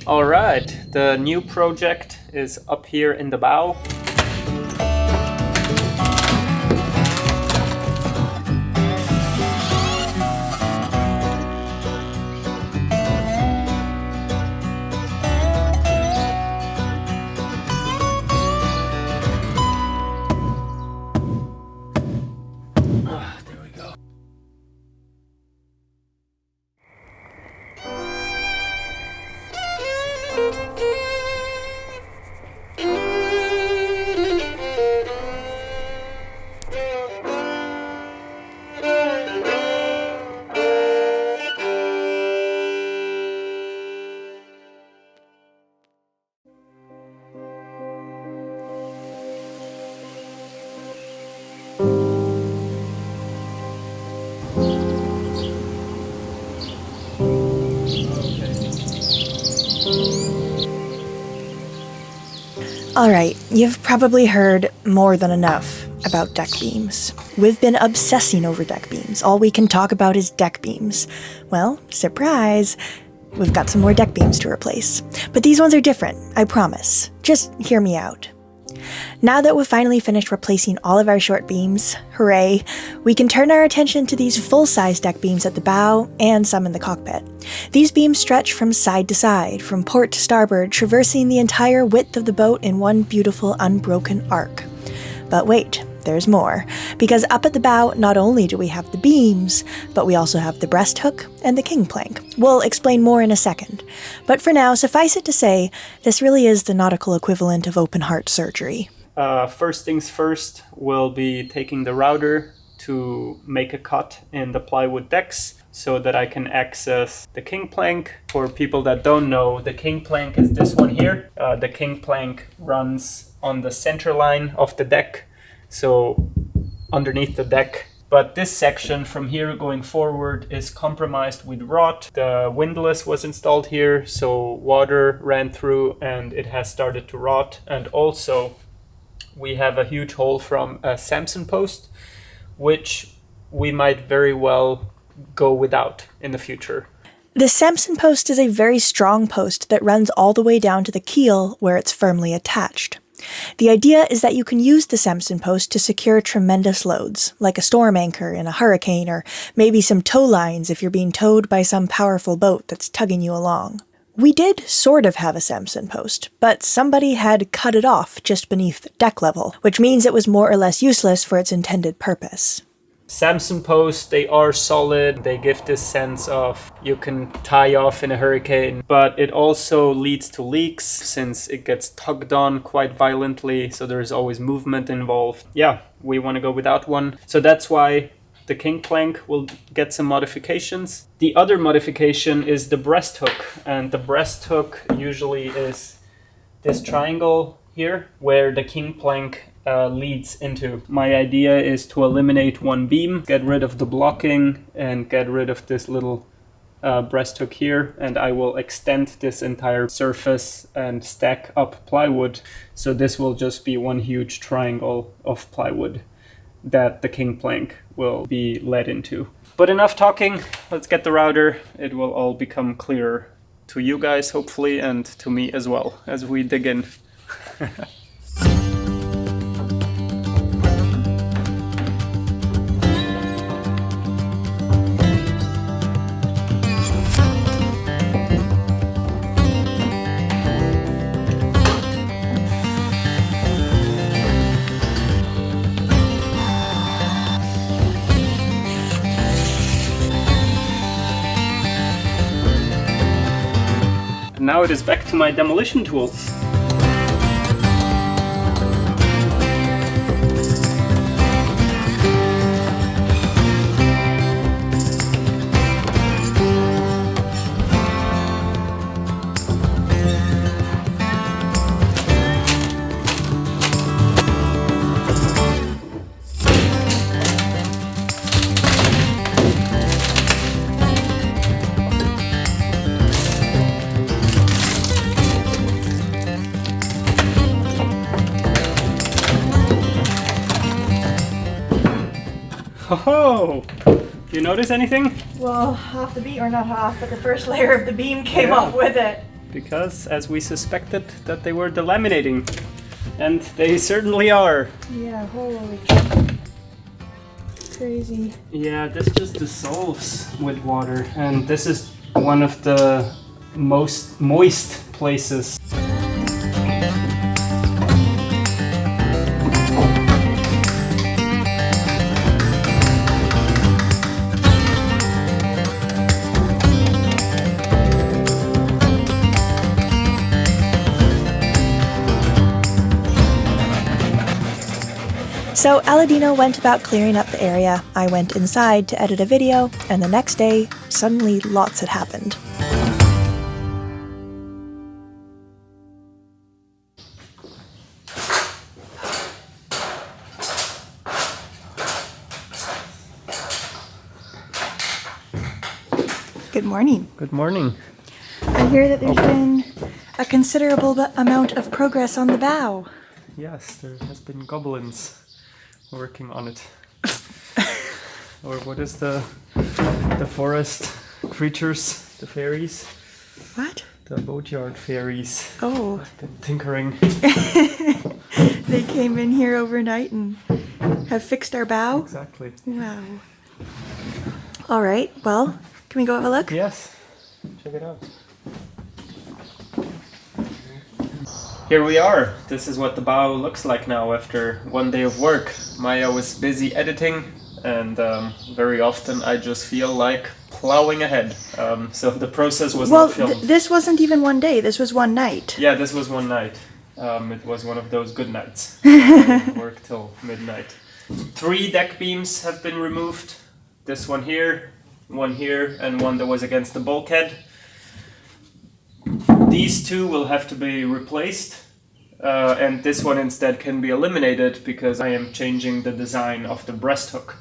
Alright, the new project is up here in the bow. There we go. Alright, you've probably heard more than enough about deck beams. We've been obsessing over deck beams. All we can talk about is deck beams. Well, surprise! We've got some more deck beams to replace. But these ones are different, I promise. Just hear me out. Now that we've finally finished replacing all of our short beams, hooray, we can turn our attention to these full-size deck beams at the bow and some in the cockpit. These beams stretch from side to side, from port to starboard, traversing the entire width of the boat in one beautiful unbroken arc. But wait, there's more, because up at the bow not only do we have the beams, but we also have the breasthook and the king plank. We'll explain more in a second. But for now, suffice it to say, this really is the nautical equivalent of open heart surgery. First things first, we'll be taking the router to make a cut in the plywood decks so that I can access the king plank. For people that don't know, the king plank is this one here. The king plank runs on the center line of the deck, so underneath the deck. But this section from here going forward is compromised with rot. The windlass was installed here, so water ran through and it has started to rot. And also we have a huge hole from a Samson post, which we might very well go without in the future. The Samson post is a very strong post that runs all the way down to the keel where it's firmly attached. The idea is that you can use the Samson post to secure tremendous loads, like a storm anchor in a hurricane, or maybe some tow lines if you're being towed by some powerful boat that's tugging you along. We did sort of have a Samson post, but somebody had cut it off just beneath deck level, which means it was more or less useless for its intended purpose. Samson posts, they are solid. They give this sense of you can tie off in a hurricane, but it also leads to leaks since it gets tugged on quite violently, so there's always movement involved. Yeah, we want to go without one. So that's why the king plank will get some modifications. The other modification is the breasthook, and the breasthook usually is this triangle here where the king plank leads into. My idea is to eliminate one beam, get rid of the blocking, and get rid of this little breasthook here, and I will extend this entire surface and stack up plywood. So this will just be one huge triangle of plywood that the king plank will be led into. But enough talking, let's get the router. It will all become clearer to you guys, hopefully, and to me as well, as we dig in. Now it is back to my demolition tools. Oh, do you notice anything? Well, half the beam, or not half, but the first layer of the beam came off with it. because as we suspected that they were delaminating, and they certainly are. Yeah, holy crazy. Yeah, this just dissolves with water, and this is one of the most moist places. So Aladino went about clearing up the area, I went inside to edit a video, and the next day, suddenly lots had happened. Good morning. Good morning. I hear that there's been a considerable amount of progress on the bow. Yes, there has been goblins working on it. Or what is the forest creatures, the fairies? What? The boatyard fairies. Oh. I've been tinkering. They came in here overnight and have fixed our bow? Exactly. Wow. All right, well, can we go have a look? Yes, check it out. Here we are. This is what the bow looks like now after one day of work. Maya was busy editing, and very often I just feel like plowing ahead. So the process was not filmed. This wasn't even one day, this was one night. Yeah, this was one night. It was one of those good nights. Work till midnight. 3 deck beams have been removed. This one here, and one that was against the bulkhead. These 2 will have to be replaced, and this one instead can be eliminated because I am changing the design of the breasthook.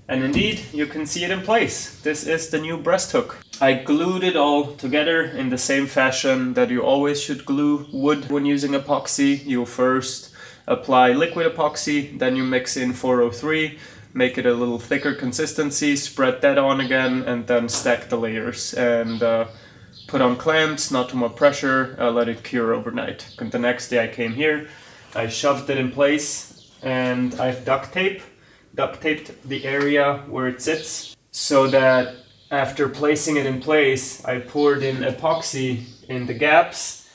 And indeed, you can see it in place. This is the new breasthook. I glued it all together in the same fashion that you always should glue wood when using epoxy. You first apply liquid epoxy, then you mix in 403, make it a little thicker consistency, spread that on again, and then stack the layers. And put on clamps, not too much pressure, let it cure overnight. And the next day I came here, I shoved it in place, and I've duct taped the area where it sits, so that after placing it in place, I poured in epoxy in the gaps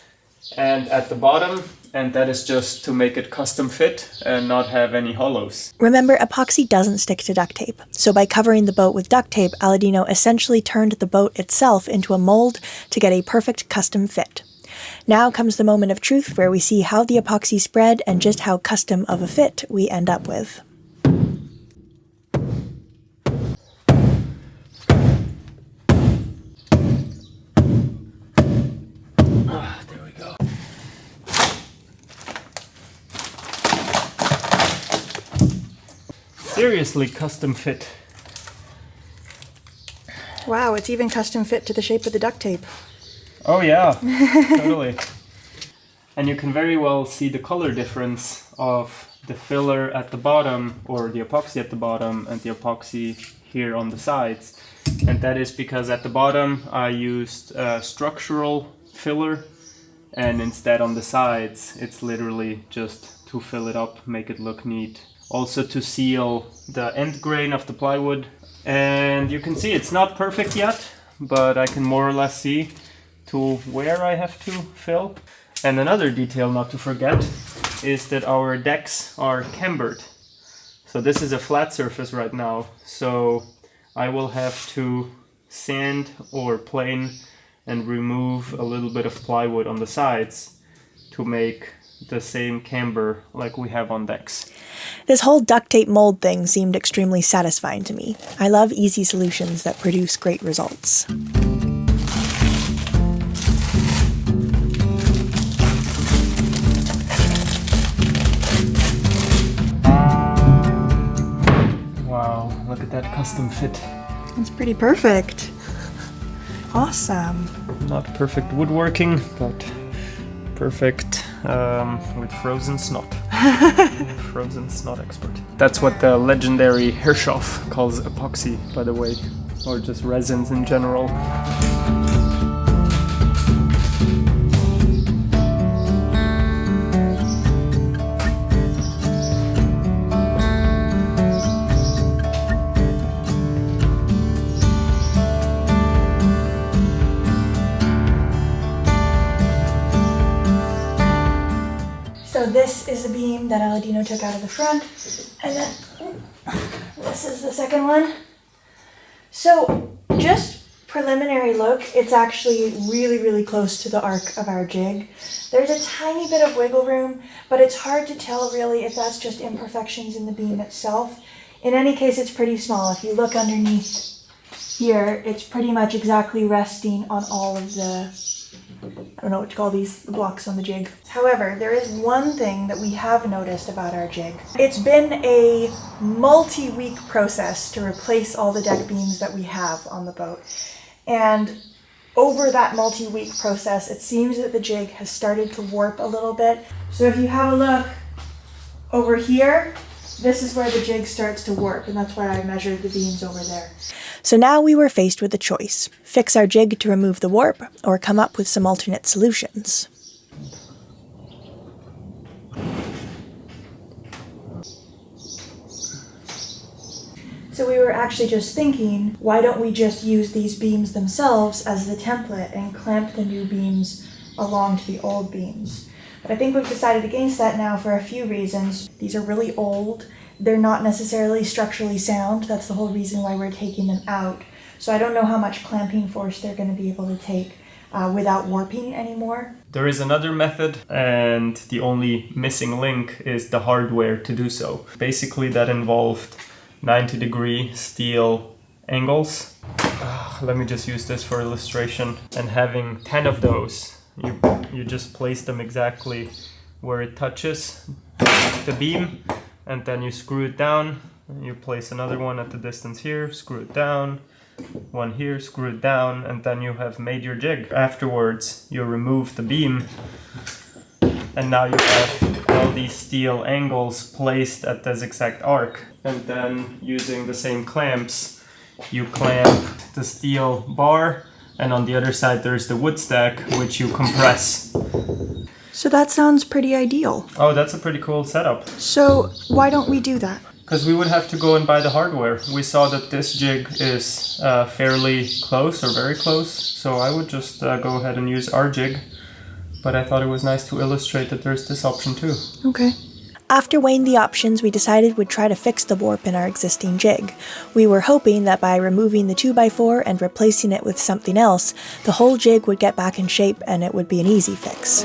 and at the bottom, and that is just to make it custom fit and not have any hollows. Remember, epoxy doesn't stick to duct tape, so by covering the boat with duct tape, Aladino essentially turned the boat itself into a mold to get a perfect custom fit. Now comes the moment of truth where we see how the epoxy spread and just how custom of a fit we end up with. There we go. Seriously custom fit. Wow, it's even custom fit to the shape of the duct tape. Oh yeah, totally. And you can very well see the color difference of the filler at the bottom, or the epoxy at the bottom, and the epoxy here on the sides. And that is because at the bottom I used structural filler, and instead on the sides it's literally just to fill it up, make it look neat. Also to seal the end grain of the plywood. And you can see it's not perfect yet, but I can more or less see to where I have to fill. And another detail not to forget is that our decks are cambered. So this is a flat surface right now, so I will have to sand or plane and remove a little bit of plywood on the sides to make the same camber like we have on decks. This whole duct tape mold thing seemed extremely satisfying to me. I love easy solutions that produce great results. Wow, look at that custom fit. It's pretty perfect. Awesome. Not perfect woodworking, but perfect with frozen snot. Frozen snot expert. That's what the legendary Hirschoff calls epoxy, by the way, or just resins in general. this is a beam that Aladino took out of the front, and then this is the second one. So just preliminary look, it's actually really, really close to the arc of our jig. There's a tiny bit of wiggle room, but it's hard to tell really if that's just imperfections in the beam itself. In any case, it's pretty small. If you look underneath here, it's pretty much exactly resting on all of the, I don't know what to call these, the blocks on the jig. However, there is one thing that we have noticed about our jig. It's been a multi-week process to replace all the deck beams that we have on the boat. And over that multi-week process, it seems that the jig has started to warp a little bit. So if you have a look over here, this is where the jig starts to warp, and that's why I measured the beams over there. So now we were faced with a choice: fix our jig to remove the warp, or come up with some alternate solutions. So we were actually just thinking, why don't we just use these beams themselves as the template and clamp the new beams along to the old beams? But I think we've decided against that now for a few reasons. These are really old. They're not necessarily structurally sound. That's the whole reason why we're taking them out. So I don't know how much clamping force they're going to be able to take without warping anymore. There is another method, and the only missing link is the hardware to do so. Basically, that involved 90-degree steel angles. Let me just use this for illustration. And having 10 of those, you just place them exactly where it touches the beam, and then you screw it down. You place another one at the distance here, screw it down, one here, screw it down, and then you have made your jig. Afterwards, you remove the beam, and now you have all these steel angles placed at this exact arc. And then, using the same clamps, you clamp the steel bar, and on the other side there's the wood stack, which you compress. So that sounds pretty ideal. Oh, that's a pretty cool setup. So why don't we do that? Because we would have to go and buy the hardware. We saw that this jig is fairly close, or very close, so I would just go ahead and use our jig. But I thought it was nice to illustrate that there's this option too. Okay. After weighing the options, we decided we'd try to fix the warp in our existing jig. We were hoping that by removing the 2x4 and replacing it with something else, the whole jig would get back in shape and it would be an easy fix.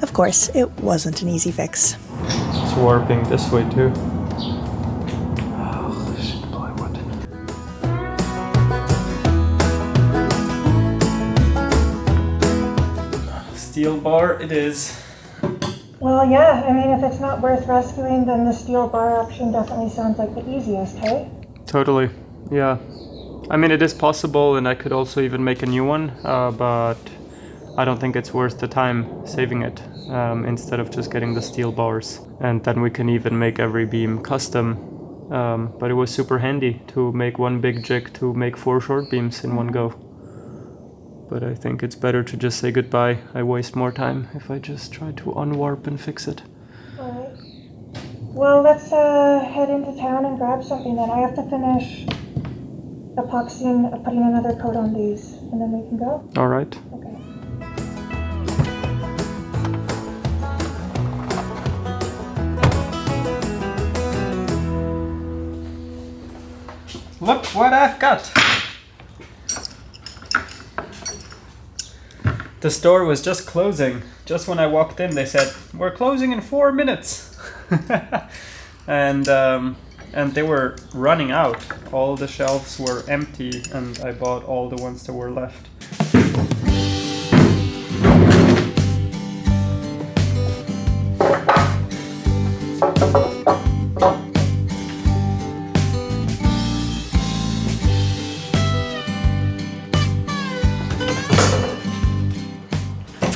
Of course, it wasn't an easy fix. It's warping this way too. Oh, shit, plywood. Steel bar it is. Well, yeah, I mean, if it's not worth rescuing, then the steel bar option definitely sounds like the easiest, hey? Totally, yeah. I mean, it is possible, and I could also even make a new one, but I don't think it's worth the time saving it instead of just getting the steel bars. And then we can even make every beam custom. But it was super handy to make one big jig to make 4 short beams in one go. But I think it's better to just say goodbye. I waste more time if I just try to unwarp and fix it. Alright. Well, let's head into town and grab something then. I have to finish epoxying, putting another coat on these, and then we can go? Alright. Okay. Look what I've got! The store was just closing. Just when I walked in, they said, "We're closing in 4 minutes." and they were running out. All the shelves were empty, and I bought all the ones that were left.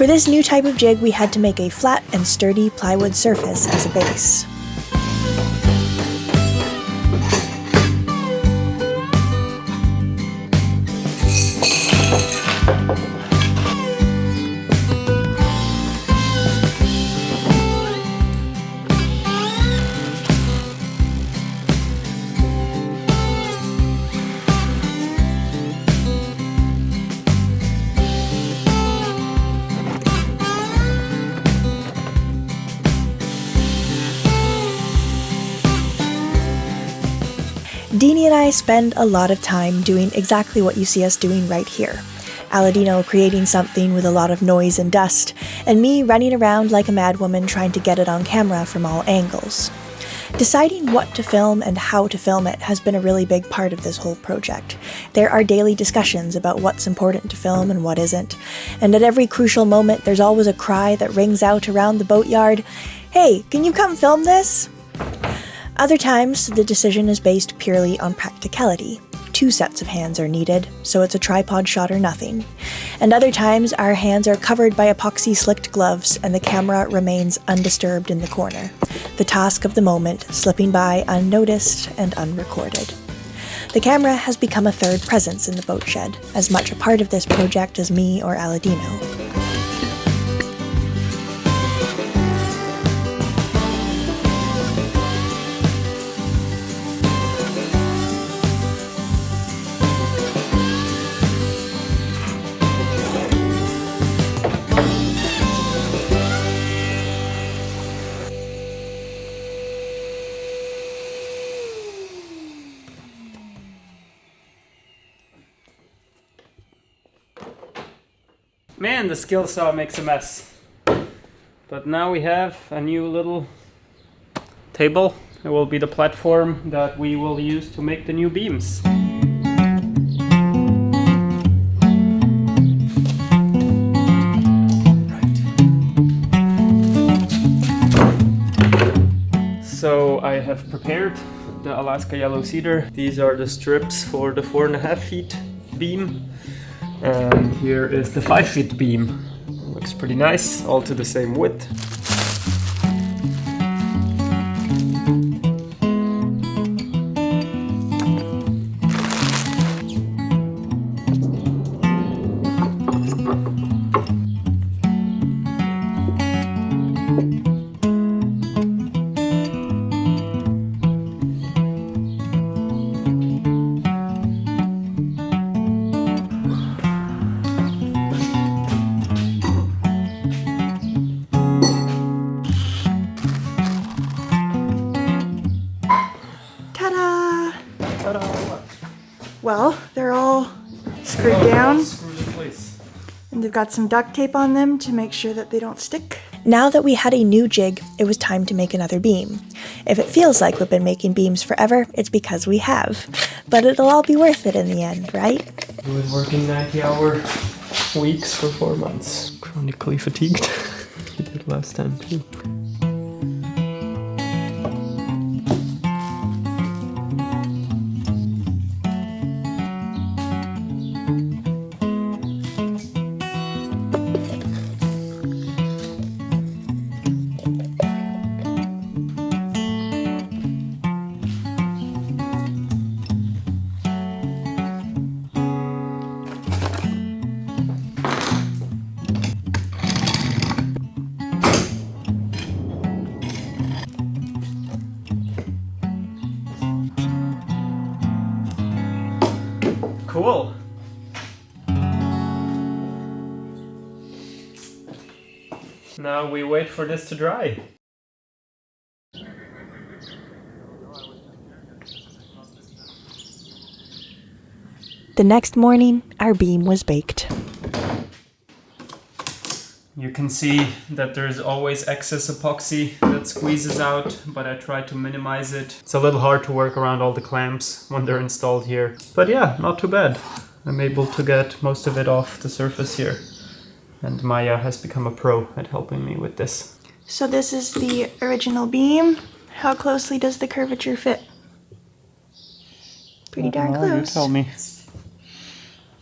For this new type of jig, we had to make a flat and sturdy plywood surface as a base. Deanie and I spend a lot of time doing exactly what you see us doing right here. Aladino creating something with a lot of noise and dust, and me running around like a madwoman trying to get it on camera from all angles. Deciding what to film and how to film it has been a really big part of this whole project. There are daily discussions about what's important to film and what isn't, and at every crucial moment there's always a cry that rings out around the boatyard, "Hey, can you come film this?" Other times, the decision is based purely on practicality. 2 sets of hands are needed, so it's a tripod shot or nothing. And other times, our hands are covered by epoxy slicked gloves and the camera remains undisturbed in the corner. The task of the moment, slipping by unnoticed and unrecorded. The camera has become a third presence in the boat shed, as much a part of this project as me or Aladino. Man, the skill saw makes a mess. But now we have a new little table. It will be the platform that we will use to make the new beams. So I have prepared the Alaska yellow cedar. These are the strips for the 4.5 feet beam. And here is the 5 feet beam. Looks pretty nice, all to the same width. Well, they're all screwed down, Screwed in place. and they've got some duct tape on them to make sure that they don't stick. Now that we had a new jig, it was time to make another beam. If it feels like we've been making beams forever, it's because we have. But it'll all be worth it in the end, right? We were working 90-hour weeks for 4 months. Chronically fatigued. We did last time too. Cool. Now we wait for this to dry. The next morning, our beam was baked. You can see that there's always excess epoxy that squeezes out, but I try to minimize it. It's a little hard to work around all the clamps when they're installed here. But yeah, not too bad. I'm able to get most of it off the surface here. And Maya has become a pro at helping me with this. So this is the original beam. How closely does the curvature fit? Pretty darn close. You tell me.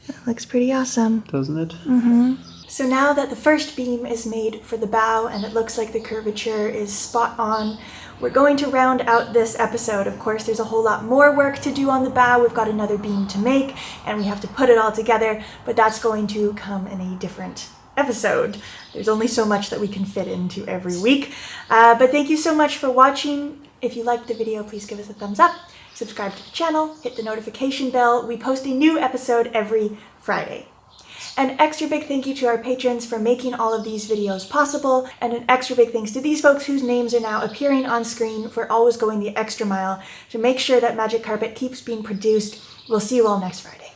That looks pretty awesome. Doesn't it? Mm-hmm. So now that the first beam is made for the bow and it looks like the curvature is spot on, we're going to round out this episode. Of course, there's a whole lot more work to do on the bow. We've got another beam to make and we have to put it all together, but that's going to come in a different episode. There's only so much that we can fit into every week. But thank you so much for watching. If you liked the video, please give us a thumbs up, subscribe to the channel, hit the notification bell. We post a new episode every Friday. An extra big thank you to our patrons for making all of these videos possible, and an extra big thanks to these folks whose names are now appearing on screen for always going the extra mile to make sure that Magic Carpet keeps being produced. We'll see you all next Friday.